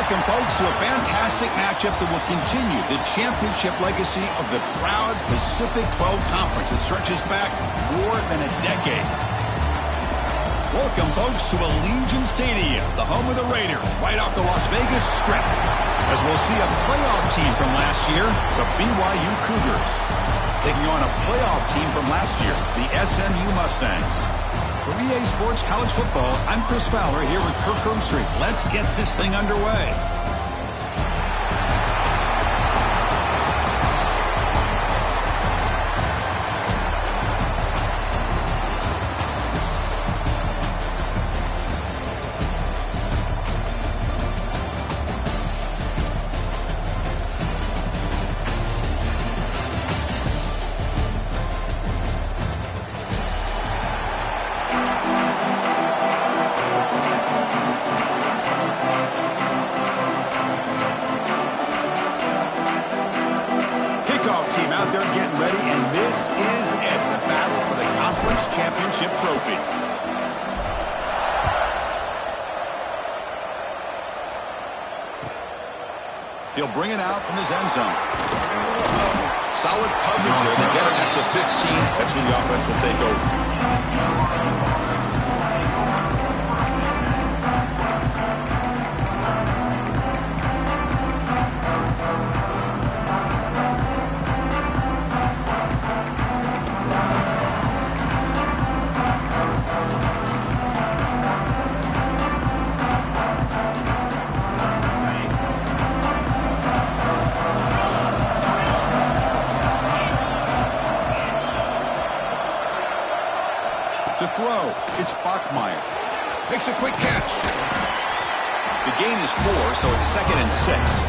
Welcome, folks, to a fantastic matchup that will continue the championship legacy of the proud Pacific 12 Conference that stretches back more than a decade. Welcome, folks, to Allegiant Stadium, the home of the Raiders, right off the Las Vegas Strip, as we'll see a playoff team from last year, the BYU Cougars, taking on a playoff team from last year, the SMU Mustangs. For EA Sports College Football, I'm Chris Fowler here with Kirk Herbstreit. Let's get this thing underway. Championship trophy. He'll bring it out from his end zone. Solid coverage there. They get him at the 15. That's when the offense will take over. To throw, it's Bachmeyer. Makes a quick catch. The gain is 4, so it's 2nd and 6.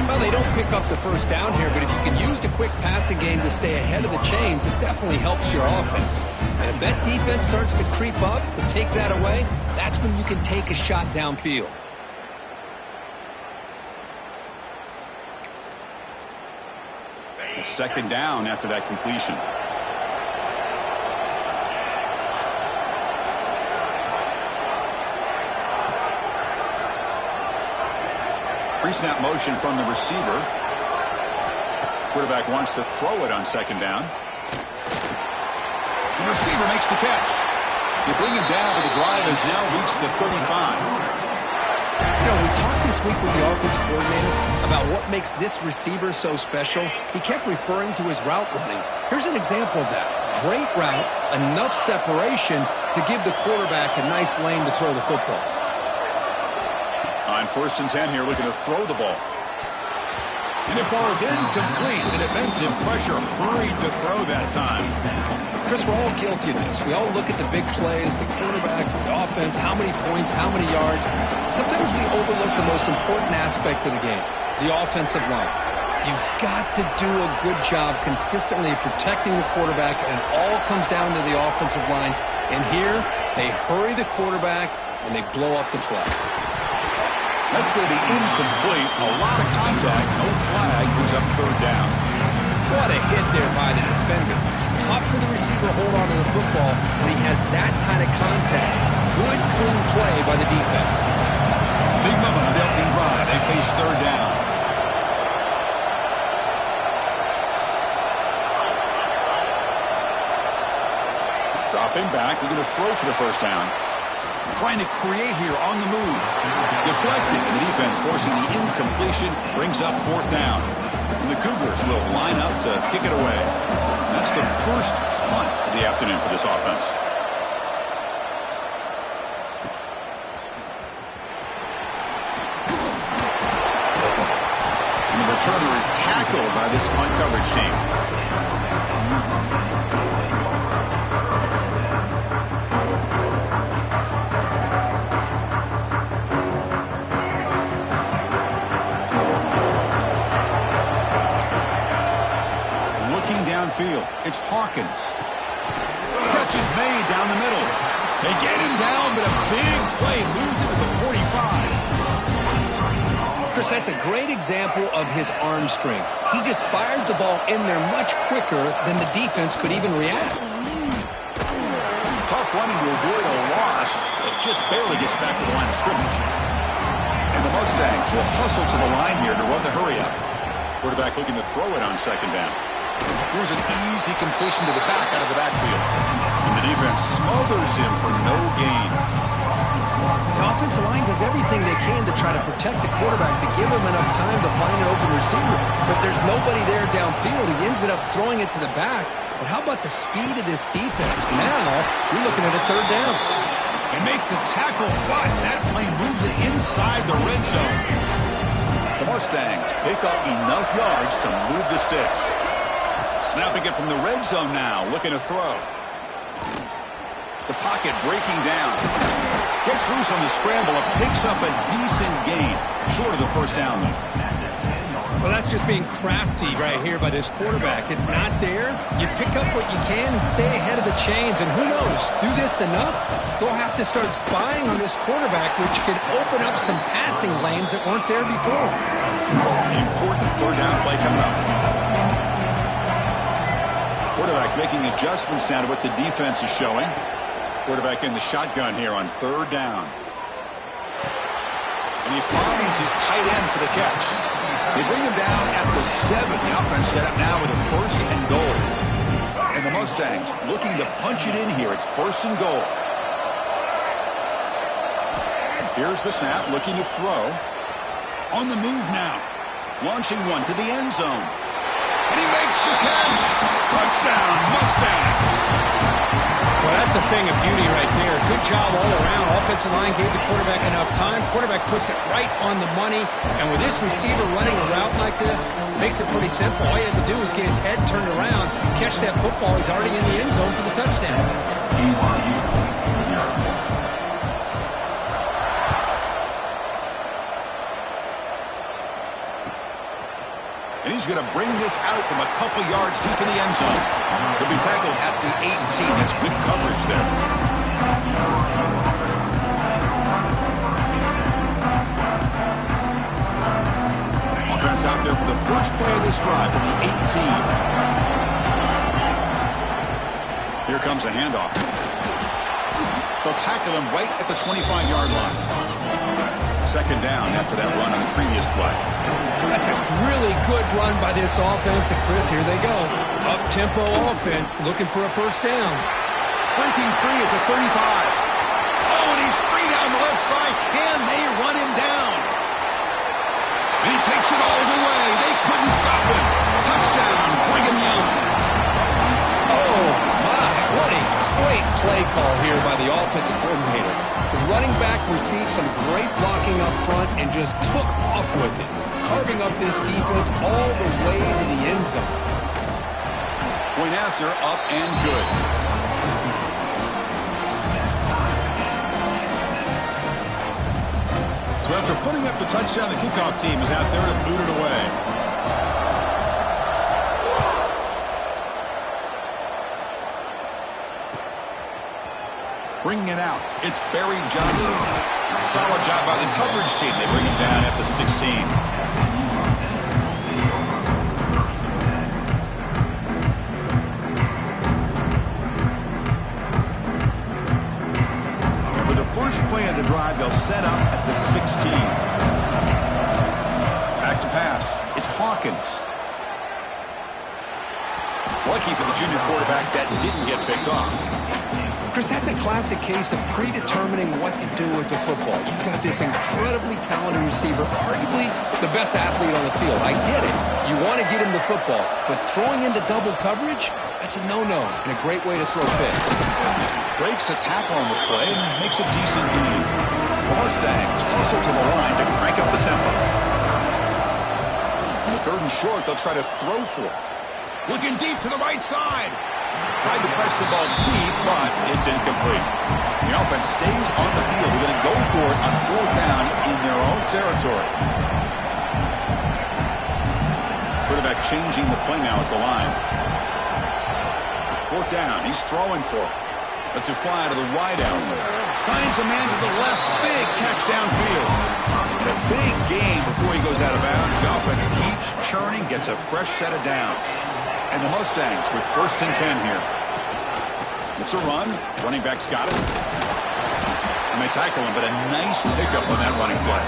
Well, they don't pick up the first down here, but if you can use the quick passing game to stay ahead of the chains, it definitely helps your offense. And if that defense starts to creep up and take that away, that's when you can take a shot downfield. It's 2nd down after that completion. Pre-snap motion from the receiver. Quarterback wants to throw it on 2nd down. The receiver makes the catch. They bring him down, but the drive has now reached the 35. You know, we talked this week with the offense coordinator about what makes this receiver so special. He kept referring to his route running. Here's an example of that. Great route, enough separation to give the quarterback a nice lane to throw the football. On 1st and 10 here, looking to throw the ball. And it falls incomplete. The defensive pressure hurried to throw that time. Chris, we're all guilty of this. We all look at the big plays, the quarterbacks, the offense, how many points, how many yards. Sometimes we overlook the most important aspect of the game, the offensive line. You've got to do a good job consistently protecting the quarterback, and it all comes down to the offensive line. And here, they hurry the quarterback, and they blow up the play. That's going to be incomplete. A lot of contact. No flag. Brings up 3rd down. What a hit there by the defender. Tough for the receiver to hold on to the football when he has that kind of contact. Good, clean play by the defense. Big moment on the opening drive. They face 3rd down. Dropping back. They're going to throw for the 1st down. Trying to create here on the move. Deflected, and the defense forcing the incompletion brings up 4th down. And the Cougars will line up to kick it away. And that's the first punt of the afternoon for this offense. And the returner is tackled by this punt coverage team. Field. It's Hawkins. Catch is made down the middle. They get him down, but a big play moves him to the 45. Chris, that's a great example of his arm strength. He just fired the ball in there much quicker than the defense could even react. Tough running to avoid a loss, but just barely gets back to the line of scrimmage. And the Mustangs will hustle to the line here to run the hurry up. Quarterback looking to throw it on second down. Here's an easy completion to the back out of the backfield. And the defense smothers him for no gain. The offensive line does everything they can to try to protect the quarterback to give him enough time to find an open receiver. But there's nobody there downfield. He ends up throwing it to the back. But how about the speed of this defense? Now you're looking at a third down. And make the tackle, but that play moves it inside the red zone. The Mustangs pick up enough yards to move the sticks. Snapping it from the red zone now, looking to throw. The pocket breaking down. Gets loose on the scramble and picks up a decent gain. Short of the first down, though. Well, that's just being crafty right here by this quarterback. It's not there. You pick up what you can and stay ahead of the chains. And who knows, do this enough, they'll have to start spying on this quarterback, which could open up some passing lanes that weren't there before. Important third down play coming up. Quarterback making adjustments down to what the defense is showing. Quarterback in the shotgun here on third down. And he finds his tight end for the catch. They bring him down at the 7. The offense set up now with a first and goal. And the Mustangs looking to punch it in here. It's first and goal. Here's the snap, looking to throw. On the move now. Launching one to the end zone. And he makes the catch. Touchdown, Mustangs. Well, that's a thing of beauty right there. Good job all around. Offensive line gave the quarterback enough time. Quarterback puts it right on the money. And with this receiver running a route like this, makes it pretty simple. All you have to do is get his head turned around, catch that football. He's already in the end zone for the touchdown. And he's going to bring this out from a couple yards deep in the end zone. He'll be tackled at the 18. That's good coverage there. Offense out there for the first play of this drive from the 18. Here comes a handoff. They'll tackle him right at the 25-yard line. Second down after that run on the previous play. That's a really good run by this offense. And, Chris, here they go. Up-tempo offense looking for a first down. Breaking free at the 35. Oh, and he's free down the left side. Can they run him down? He takes it all the way. They couldn't stop him. Touchdown, Brigham Young. Oh, my. What a great play call here by the offensive coordinator. The running back received some great blocking up front and just took off with it, carving up this defense all the way to the end zone. Point after, up and good. So after putting up the touchdown, the kickoff team is out there to boot it away. Bringing it out, it's Barry Johnson. Solid job by the coverage team. They bring him down at the 16. And for the first play of the drive, they'll set up at the 16. Back to pass. It's Hawkins. Lucky for the junior quarterback that didn't get picked off. Chris, that's a classic case of predetermining what to do with the football. You've got this incredibly talented receiver, arguably the best athlete on the field. I get it. You want to get him the football, but throwing into double coverage, that's a no-no and a great way to throw picks. Breaks a tackle on the play and makes a decent gain. The Mustangs hustle to the line to crank up the tempo. On the third and short, they'll try to throw for it. Looking deep to the right side. Tried to press the ball deep, but it's incomplete. The offense stays on the field. We're going to go for it on fourth down in their own territory. Quarterback changing the play now at the line. Fourth down. He's throwing for it. Lets it fly to the wide out. Finds a man to the left. Big catch downfield. And a big gain before he goes out of bounds. The offense keeps churning, gets a fresh set of downs. And the Mustangs with first and 10 here. It's a run. Running back's got it. And they tackle him, but a nice pickup on that running play.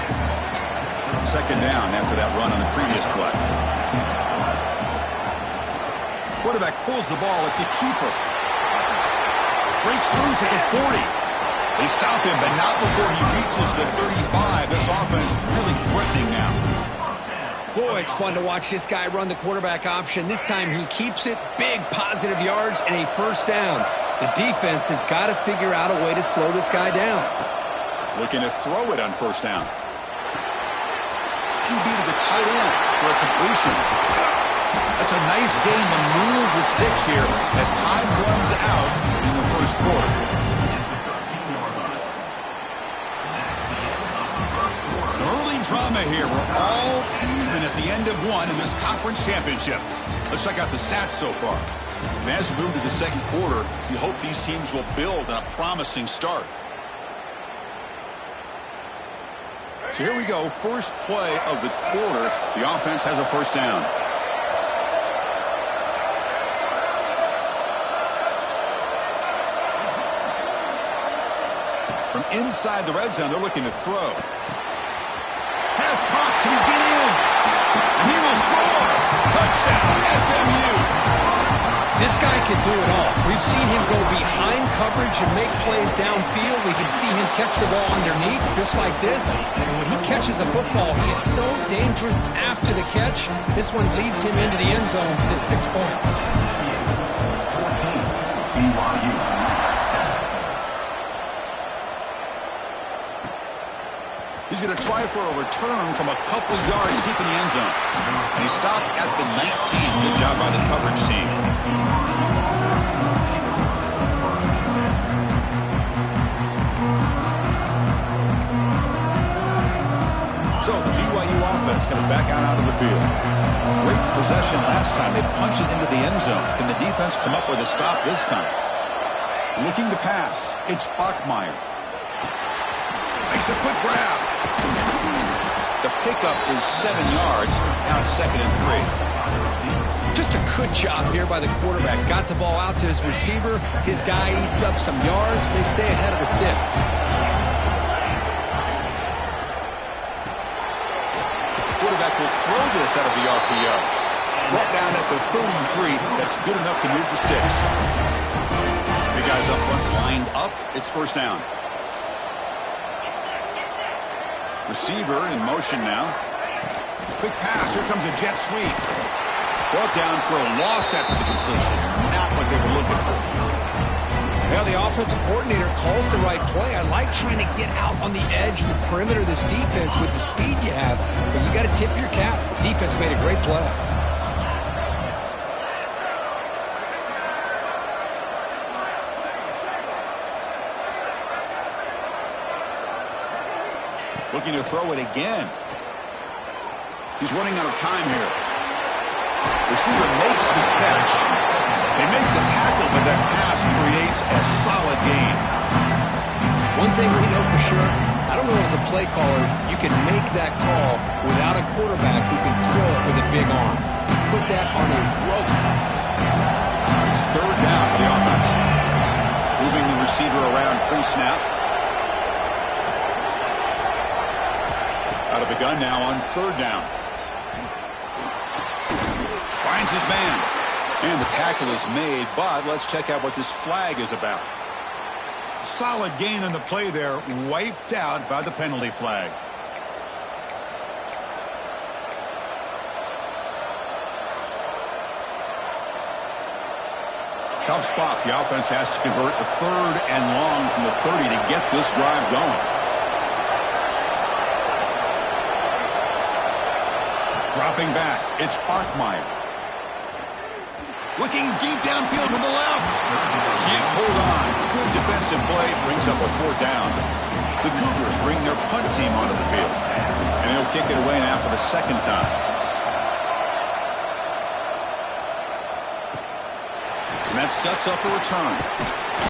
Second down after that run on the previous play. Quarterback pulls the ball. It's a keeper. Breaks loose at the 40. They stop him, but not before he reaches the 35. This offense really threatening now. Boy, it's fun to watch this guy run the quarterback option. This time he keeps it. Big positive yards and a first down. The defense has got to figure out a way to slow this guy down. Looking to throw it on first down. QB to the tight end for a completion. That's a nice game to move the sticks here as time runs out in the first quarter. Some early drama here. We're all even at the end of one in this conference championship. Let's check out the stats so far. And as we move to the second quarter, we hope these teams will build on a promising start. So here we go. First play of the quarter. The offense has a first down. From inside the red zone, they're looking to throw. Pass caught. Can he get in? And he will score. Touchdown, SMU. This guy can do it all. We've seen him go behind coverage and make plays downfield. We can see him catch the ball underneath, just like this. And when he catches a football, he is so dangerous after the catch. This one leads him into the end zone for the 6 points. He's going to try for a return from a couple yards deep in the end zone. And he stopped at the 19. Good job by the coverage team. So the BYU offense comes back out of the field. Great possession last time. They punched it into the end zone. Can the defense come up with a stop this time? Looking to pass. It's Bachmeier. Makes a quick grab. The pickup is 7 yards. Now it's 2nd and 3. Just a good job here by the quarterback. Got the ball out to his receiver. His guy eats up some yards. They stay ahead of the sticks. Quarterback will throw this out of the RPO. Right down at the 33. That's good enough to move the sticks. Big guys up front lined up. It's first down. Receiver in motion now. Quick pass. Here comes a jet sweep. Brought down for a loss after the completion. Not what they were looking for. Well, the offensive coordinator calls the right play. I like trying to get out on the edge of the perimeter of this defense with the speed you have. But you got to tip your cap. The defense made a great play. Looking to throw it again. He's running out of time here. Receiver makes the catch. They make the tackle, but that pass creates a solid gain. One thing we know for sure, I don't know as a play caller, you can make that call without a quarterback who can throw it with a big arm. He put that on a rope. It's third down for the offense. Moving the receiver around pre-snap. Out of the gun now on third down. Finds his man. And the tackle is made, but let's check out what this flag is about. Solid gain on the play there, wiped out by the penalty flag. Tough spot. The offense has to convert a 3rd and long from the 30 to get this drive going. Dropping back, it's Bachmeier. Looking deep downfield to the left. Can't hold on. Good defensive play, brings up a 4th down. The Cougars bring their punt team onto the field. And he'll kick it away now for the 2nd time. And that sets up a return.